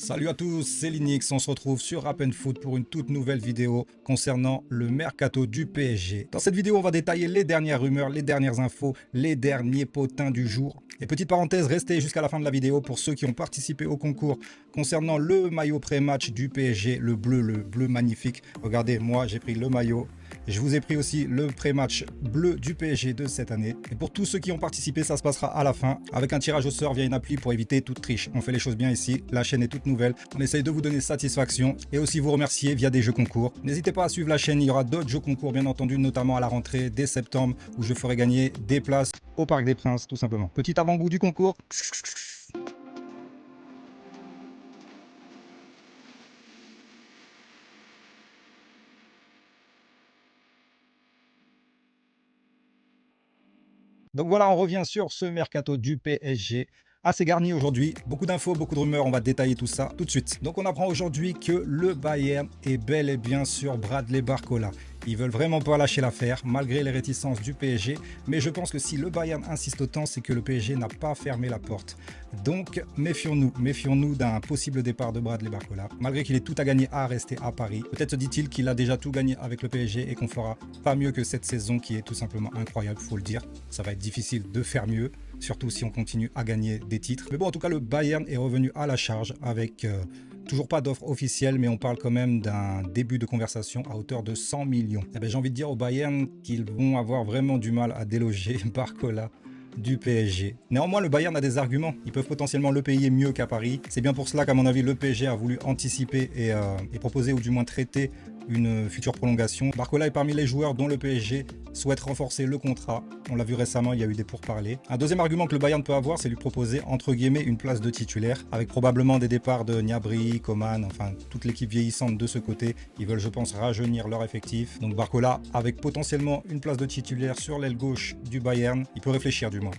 Salut à tous, c'est Linux, on se retrouve sur Rap Foot pour une toute nouvelle vidéo concernant le mercato du PSG. Dans cette vidéo, on va détailler les dernières rumeurs, les dernières infos, les derniers potins du jour. Et petite parenthèse, restez jusqu'à la fin de la vidéo pour ceux qui ont participé au concours concernant le maillot pré-match du PSG, le bleu magnifique. Regardez, moi j'ai pris le maillot. Je vous ai pris aussi le pré-match bleu du PSG de cette année. Et pour tous ceux qui ont participé, ça se passera à la fin avec un tirage au sort via une appli pour éviter toute triche. On fait les choses bien ici, la chaîne est toute nouvelle. On essaye de vous donner satisfaction et aussi vous remercier via des jeux concours. N'hésitez pas à suivre la chaîne, il y aura d'autres jeux concours bien entendu, notamment à la rentrée dès septembre où je ferai gagner des places au Parc des Princes tout simplement. Petit avant-goût du concours. Donc voilà, on revient sur ce mercato du PSG. Assez garni aujourd'hui, beaucoup d'infos, beaucoup de rumeurs, on va détailler tout ça tout de suite. Donc on apprend aujourd'hui que le Bayern est bel et bien sur Bradley Barcola. Ils veulent vraiment pas lâcher l'affaire, malgré les réticences du PSG. Mais je pense que si le Bayern insiste autant, c'est que le PSG n'a pas fermé la porte. Donc méfions-nous d'un possible départ de Bradley Barcola. Malgré qu'il ait tout à gagner à rester à Paris. Peut-être se dit-il qu'il a déjà tout gagné avec le PSG et qu'on fera pas mieux que cette saison qui est tout simplement incroyable, faut le dire. Ça va être difficile de faire mieux, surtout si on continue à gagner des titres. Mais bon, en tout cas, le Bayern est revenu à la charge avec toujours pas d'offre officielle, mais on parle quand même d'un début de conversation à hauteur de 100 millions. Eh bien, j'ai envie de dire au Bayern qu'ils vont avoir vraiment du mal à déloger Barcola du PSG. Néanmoins, le Bayern a des arguments. Ils peuvent potentiellement le payer mieux qu'à Paris. C'est bien pour cela qu'à mon avis, le PSG a voulu anticiper et proposer ou du moins traiter une future prolongation. Barcola est parmi les joueurs dont le PSG souhaite renforcer le contrat. On l'a vu récemment, il y a eu des pourparlers. Un deuxième argument que le Bayern peut avoir, c'est lui proposer entre guillemets une place de titulaire, avec probablement des départs de Gnabry, Coman, enfin toute l'équipe vieillissante de ce côté. Ils veulent, je pense, rajeunir leur effectif. Donc Barcola, avec potentiellement une place de titulaire sur l'aile gauche du Bayern, il peut réfléchir du moins.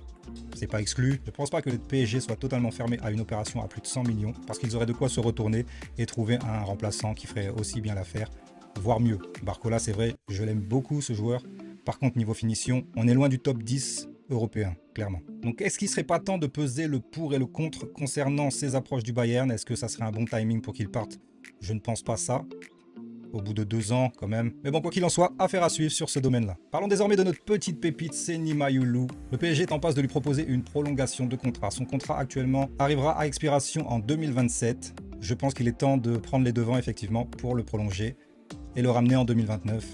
C'est pas exclu. Je pense pas que le PSG soit totalement fermé à une opération à plus de 100 millions, parce qu'ils auraient de quoi se retourner et trouver un remplaçant qui ferait aussi bien l'affaire, voire mieux. Barcola, c'est vrai, je l'aime beaucoup ce joueur. Par contre, niveau finition, on est loin du top 10 européen, clairement. Donc, est-ce qu'il ne serait pas temps de peser le pour et le contre concernant ces approches du Bayern? Est-ce que ça serait un bon timing pour qu'il parte? Je ne pense pas ça. Au bout de 2 ans, quand même. Mais bon, quoi qu'il en soit, affaire à suivre sur ce domaine-là. Parlons désormais de notre petite pépite, Seny Mayulu. Le PSG est en passe de lui proposer une prolongation de contrat. Son contrat actuellement arrivera à expiration en 2027. Je pense qu'il est temps de prendre les devants, effectivement, pour le prolonger et le ramener en 2029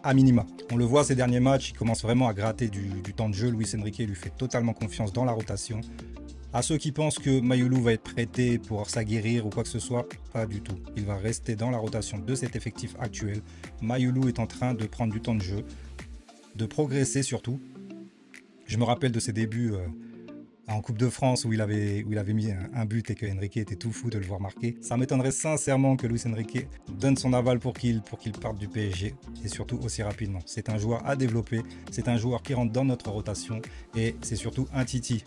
à minima. On le voit ces derniers matchs, il commence vraiment à gratter du temps de jeu. Luis Enrique lui fait totalement confiance dans la rotation. À ceux qui pensent que Mayulu va être prêté pour s'aguerrir ou quoi que ce soit, pas du tout. Il va rester dans la rotation de cet effectif actuel. Mayulu est en train de prendre du temps de jeu, de progresser surtout. Je me rappelle de ses débuts en Coupe de France où il avait mis un but et que Enrique était tout fou de le voir marquer. Ça m'étonnerait sincèrement que Luis Enrique donne son aval pour qu'il parte du PSG et surtout aussi rapidement. C'est un joueur à développer, c'est un joueur qui rentre dans notre rotation et c'est surtout un Titi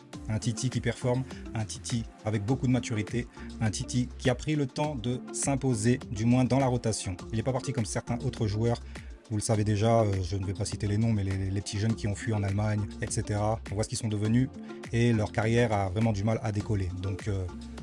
qui performe, un Titi avec beaucoup de maturité, un Titi qui a pris le temps de s'imposer, du moins dans la rotation. Il n'est pas parti comme certains autres joueurs. Vous le savez déjà, je ne vais pas citer les noms, mais les petits jeunes qui ont fui en Allemagne, etc. On voit ce qu'ils sont devenus et leur carrière a vraiment du mal à décoller. Donc,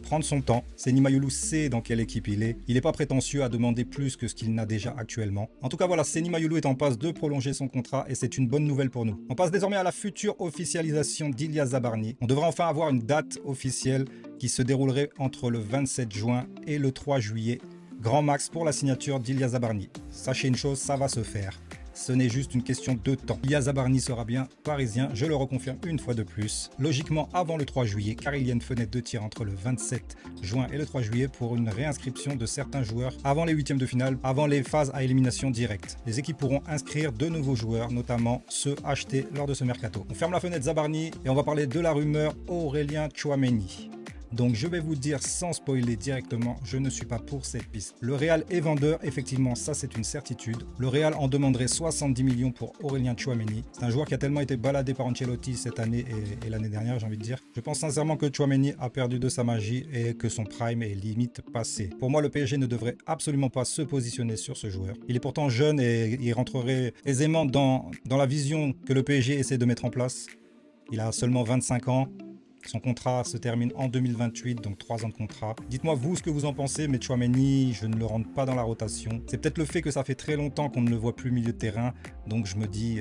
prendre son temps. Seny Mayulu sait dans quelle équipe il est. Il n'est pas prétentieux à demander plus que ce qu'il n'a déjà actuellement. En tout cas, voilà, Seny Mayulu est en passe de prolonger son contrat et c'est une bonne nouvelle pour nous. On passe désormais à la future officialisation d'Ilya Zabarny. On devra enfin avoir une date officielle qui se déroulerait entre le 27 juin et le 3 juillet. Grand max pour la signature d'Ilya Zabarny. Sachez une chose, ça va se faire. Ce n'est juste une question de temps. Ilya Zabarny sera bien parisien, je le reconfirme une fois de plus. Logiquement avant le 3 juillet, car il y a une fenêtre de tir entre le 27 juin et le 3 juillet pour une réinscription de certains joueurs avant les huitièmes de finale, avant les phases à élimination directe. Les équipes pourront inscrire de nouveaux joueurs, notamment ceux achetés lors de ce mercato. On ferme la fenêtre Zabarny et on va parler de la rumeur Aurélien Tchouaméni. Donc je vais vous dire sans spoiler directement, je ne suis pas pour cette piste. Le Real est vendeur, effectivement ça c'est une certitude. Le Real en demanderait 70 millions pour Aurélien Tchouaméni. C'est un joueur qui a tellement été baladé par Ancelotti cette année et l'année dernière, j'ai envie de dire. Je pense sincèrement que Tchouaméni a perdu de sa magie et que son prime est limite passé. Pour moi le PSG ne devrait absolument pas se positionner sur ce joueur. Il est pourtant jeune et il rentrerait aisément dans la vision que le PSG essaie de mettre en place. Il a seulement 25 ans. Son contrat se termine en 2028, donc 3 ans de contrat. Dites-moi vous ce que vous en pensez, mais Tchouaméni, je ne le rentre pas dans la rotation. C'est peut-être le fait que ça fait très longtemps qu'on ne le voit plus milieu de terrain, donc je me dis,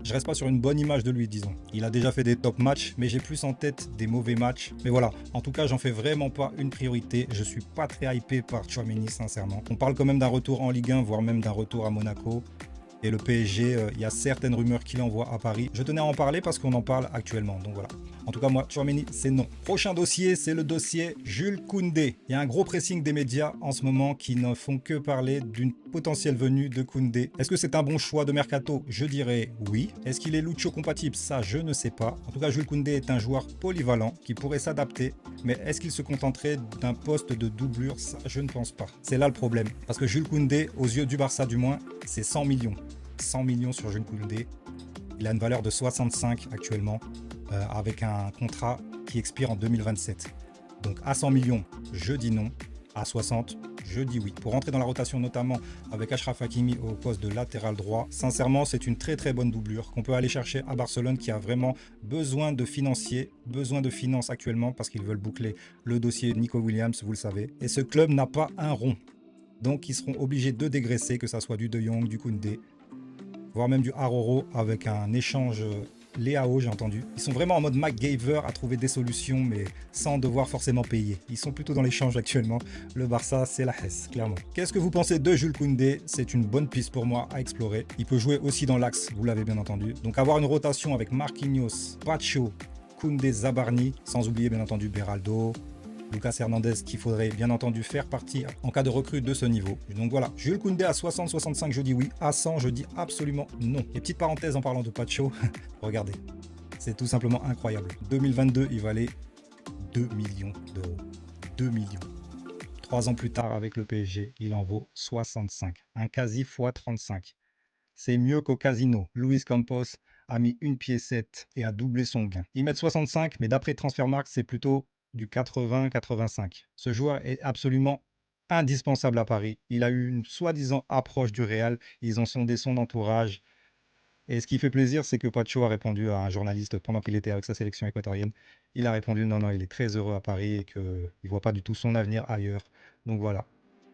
je reste pas sur une bonne image de lui, disons. Il a déjà fait des top matchs, mais j'ai plus en tête des mauvais matchs. Mais voilà, en tout cas, j'en fais vraiment pas une priorité. Je suis pas très hypé par Tchouaméni, sincèrement. On parle quand même d'un retour en Ligue 1, voire même d'un retour à Monaco. Et le PSG, il y a certaines rumeurs qui l'envoient à Paris. Je tenais à en parler parce qu'on en parle actuellement. Donc voilà. En tout cas, moi, Tchouaméni, c'est non. Prochain dossier, c'est le dossier Jules Koundé. Il y a un gros pressing des médias en ce moment qui ne font que parler d'une potentielle venue de Koundé. Est-ce que c'est un bon choix de mercato? Je dirais oui. Est-ce qu'il est Lucho compatible? Ça, je ne sais pas. En tout cas, Jules Koundé est un joueur polyvalent qui pourrait s'adapter. Mais est-ce qu'il se contenterait d'un poste de doublure? Ça, je ne pense pas. C'est là le problème. Parce que Jules Koundé, aux yeux du Barça du moins, c'est 100 millions. 100 millions sur Jules Koundé. Il a une valeur de 65 actuellement, avec un contrat qui expire en 2027. Donc à 100 millions, je dis non. À 60, je dis oui. Pour rentrer dans la rotation, notamment avec Achraf Hakimi au poste de latéral droit, sincèrement, c'est une très très bonne doublure qu'on peut aller chercher à Barcelone, qui a vraiment besoin de financiers, besoin de finances actuellement, parce qu'ils veulent boucler le dossier Nico Williams, vous le savez. Et ce club n'a pas un rond. Donc ils seront obligés de dégraisser, que ça soit du De Jong, du Koundé, voire même du Aroro, avec un échange Léao, j'ai entendu. Ils sont vraiment en mode MacGyver à trouver des solutions, mais sans devoir forcément payer. Ils sont plutôt dans l'échange actuellement. Le Barça, c'est la Hesse, clairement. Qu'est-ce que vous pensez de Jules Koundé? C'est une bonne piste pour moi à explorer. Il peut jouer aussi dans l'axe, vous l'avez bien entendu. Donc avoir une rotation avec Marquinhos, Pacho, Koundé, Zabarni, sans oublier bien entendu Beraldo, Lucas Hernandez, qu'il faudrait bien entendu faire partie en cas de recrue de ce niveau. Donc voilà, Jules Koundé à 60-65, je dis oui. À 100, je dis absolument non. Et petite parenthèse en parlant de Pacho, regardez, c'est tout simplement incroyable. 2022, il valait 2 millions d'euros. 2 millions. 3 ans plus tard, avec le PSG, il en vaut 65. Un quasi x 35. C'est mieux qu'au casino. Luis Campos a mis une piécette et a doublé son gain. Ils mettent 65, mais d'après Transfermarkt, c'est plutôt du 80-85. Ce joueur est absolument indispensable à Paris. Il a eu une soi-disant approche du Real. Ils ont sondé son entourage. Et ce qui fait plaisir, c'est que Pacho a répondu à un journaliste pendant qu'il était avec sa sélection équatorienne. Il a répondu non, non, il est très heureux à Paris et qu'il ne voit pas du tout son avenir ailleurs. Donc voilà.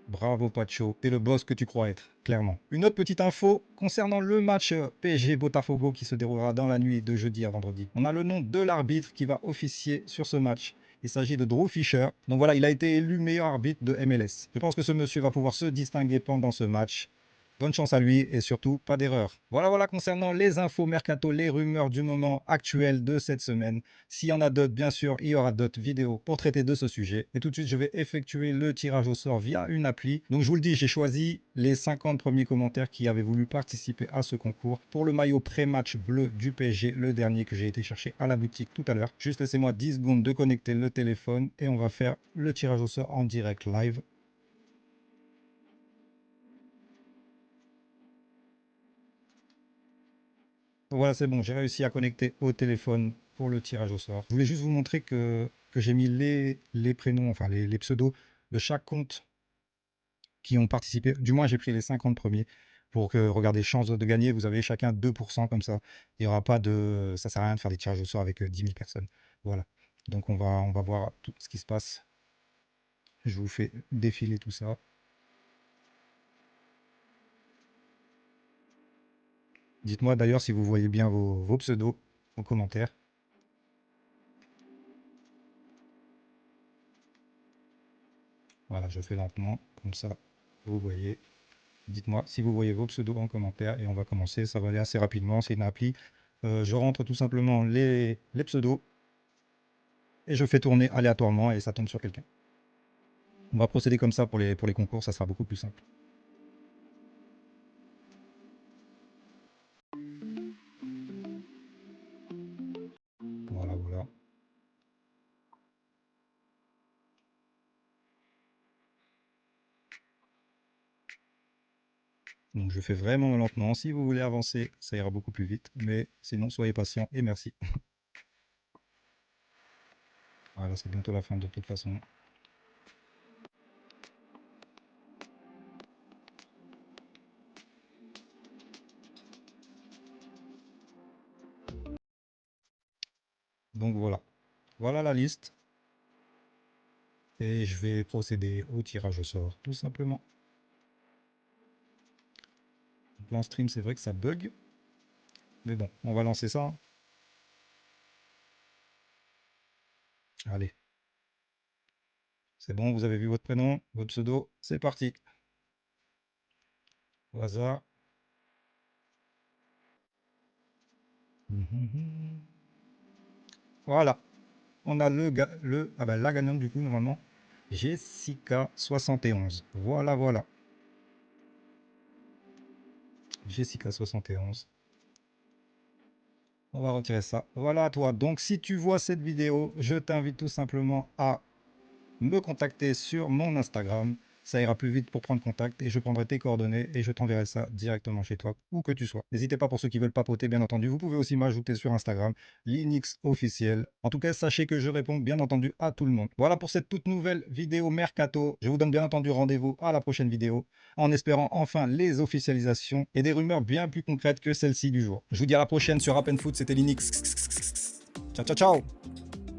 Bravo Pacho, t'es le boss que tu crois être, clairement. Une autre petite info concernant le match PSG-Botafogo qui se déroulera dans la nuit de jeudi à vendredi. On a le nom de l'arbitre qui va officier sur ce match. Il s'agit de Drew Fisher. Donc voilà, il a été élu meilleur arbitre de MLS. Je pense que ce monsieur va pouvoir se distinguer pendant ce match. Bonne chance à lui et surtout, pas d'erreur. Voilà concernant les infos mercato, les rumeurs du moment actuel de cette semaine. S'il y en a d'autres, bien sûr, il y aura d'autres vidéos pour traiter de ce sujet. Et tout de suite, je vais effectuer le tirage au sort via une appli. Donc, je vous le dis, j'ai choisi les 50 premiers commentaires qui avaient voulu participer à ce concours pour le maillot pré-match bleu du PSG, le dernier que j'ai été chercher à la boutique tout à l'heure. Juste laissez-moi 10 secondes de connecter le téléphone et on va faire le tirage au sort en direct live. Voilà, c'est bon, j'ai réussi à connecter au téléphone pour le tirage au sort. Je voulais juste vous montrer que j'ai mis les prénoms, enfin les pseudos de chaque compte qui ont participé. Du moins, j'ai pris les 50 premiers pour que, regardez, chance de gagner, vous avez chacun 2% comme ça. Il n'y aura pas de... Ça sert à rien de faire des tirages au sort avec 10 000 personnes. Voilà. Donc, on va voir tout ce qui se passe. Je vous fais défiler tout ça. Dites-moi d'ailleurs si vous voyez bien vos pseudos en commentaire. Voilà, je fais lentement, comme ça, vous voyez. Dites-moi si vous voyez vos pseudos en commentaire et on va commencer. Ça va aller assez rapidement. C'est une appli. Je rentre tout simplement les pseudos et je fais tourner aléatoirement et ça tombe sur quelqu'un. On va procéder comme ça pour les concours. Ça sera beaucoup plus simple. Voilà. Donc je fais vraiment lentement. Si vous voulez avancer, ça ira beaucoup plus vite. Mais sinon, soyez patient et merci. Voilà, c'est bientôt la fin de toute façon. Donc voilà. Voilà la liste. Et je vais procéder au tirage au sort, tout simplement. Donc là, en stream, c'est vrai que ça bug. Mais bon, on va lancer ça. Allez, c'est bon, vous avez vu votre prénom, votre pseudo, c'est parti. Au hasard. Voilà, on a la gagnante du coup, normalement. Jessica 71. Voilà, voilà. Jessica 71. On va retirer ça. Voilà à toi. Donc, si tu vois cette vidéo, je t'invite tout simplement à me contacter sur mon Instagram. Ça ira plus vite pour prendre contact et je prendrai tes coordonnées et je t'enverrai ça directement chez toi, où que tu sois. N'hésitez pas pour ceux qui veulent papoter, bien entendu. Vous pouvez aussi m'ajouter sur Instagram, Linux officiel. En tout cas, sachez que je réponds bien entendu à tout le monde. Voilà pour cette toute nouvelle vidéo Mercato. Je vous donne bien entendu rendez-vous à la prochaine vidéo en espérant enfin les officialisations et des rumeurs bien plus concrètes que celle-ci du jour. Je vous dis à la prochaine sur App Foot, c'était Linux. Ciao, ciao, ciao!